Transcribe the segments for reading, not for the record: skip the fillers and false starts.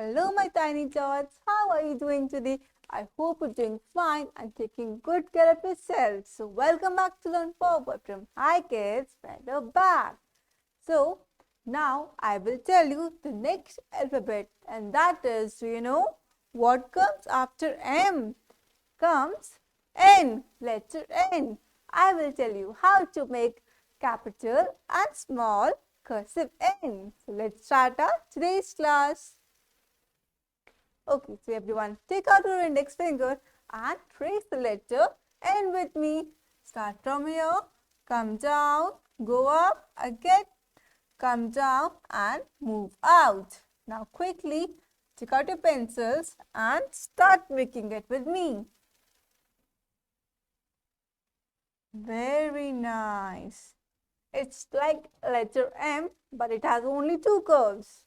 Hello my tiny tots, how are you doing today? I hope you're doing fine and taking good care of yourself. So welcome back to Learn Forward from Hi Kids, better back. So now I will tell you the next alphabet, and that is, do you know what comes after M? Comes N, letter N. I will tell you how to make capital and small cursive N. So let's start our today's class. Okay, so everyone take out your index finger and trace the letter N with me. Start from here, come down, go up, again, come down and move out. Now quickly take out your pencils and start making it with me. Very nice. It's like letter M, but it has only two curves.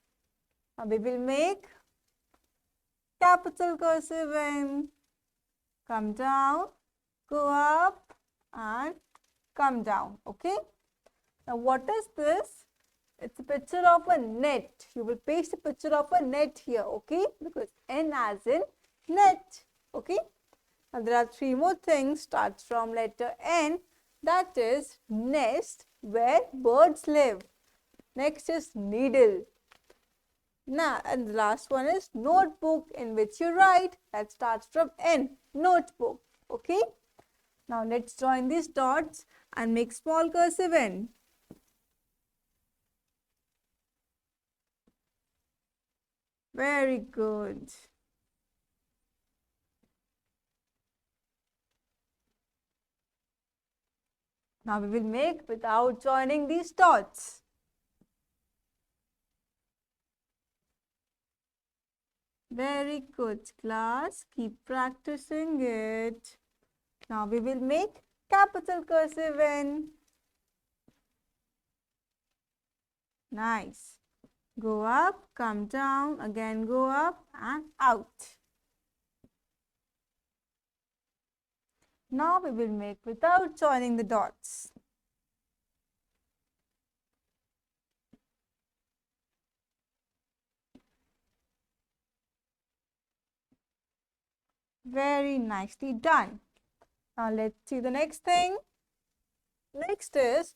Now we will make capital cursive N. Come down, go up and come down. Okay. Now what is this? It's a picture of a net. You will paste a picture of a net here. Okay. Because N as in net. Okay. Now there are three more things. Starts from letter N. That is nest where birds live. Next is needle. Now, and the last one is notebook in which you write. That starts from N, notebook. Okay. Now, let's join these dots and make small cursive N. Very good. Now, we will make without joining these dots. Very good, class. Keep practicing it. Now we will make capital cursive N. Nice. Go up, come down, again go up and out. Now we will make without joining the dots. Very nicely done. Now let's see the next thing. Next is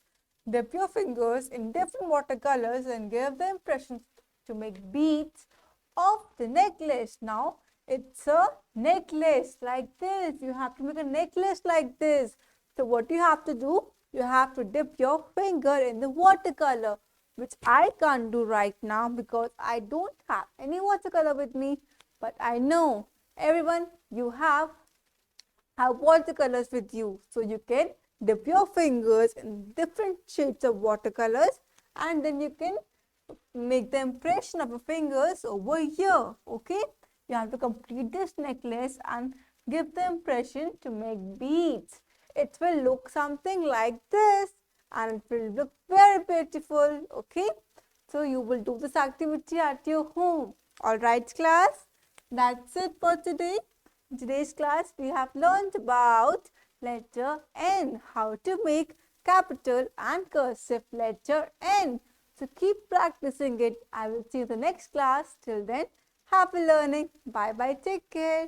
dip your fingers in different watercolors and give the impressions to make beads of the necklace. Now it's a necklace like this. You have to make a necklace like this. So what you have to do? You have to dip your finger in the watercolor, which I can't do right now because I don't have any watercolor with me. But I know everyone, you have watercolors with you, so you can dip your fingers in different shades of watercolors and then you can make the impression of your fingers over here. Okay, you have to complete this necklace and give the impression to make beads. It will look something like this and it will look very beautiful. Okay, so you will do this activity at your home. All right, class, that's it for today. In today's class, we have learned about letter N, how to make capital and cursive letter N. So keep practicing it. I will see you in the next class. Till then, happy learning. Bye bye. Take care.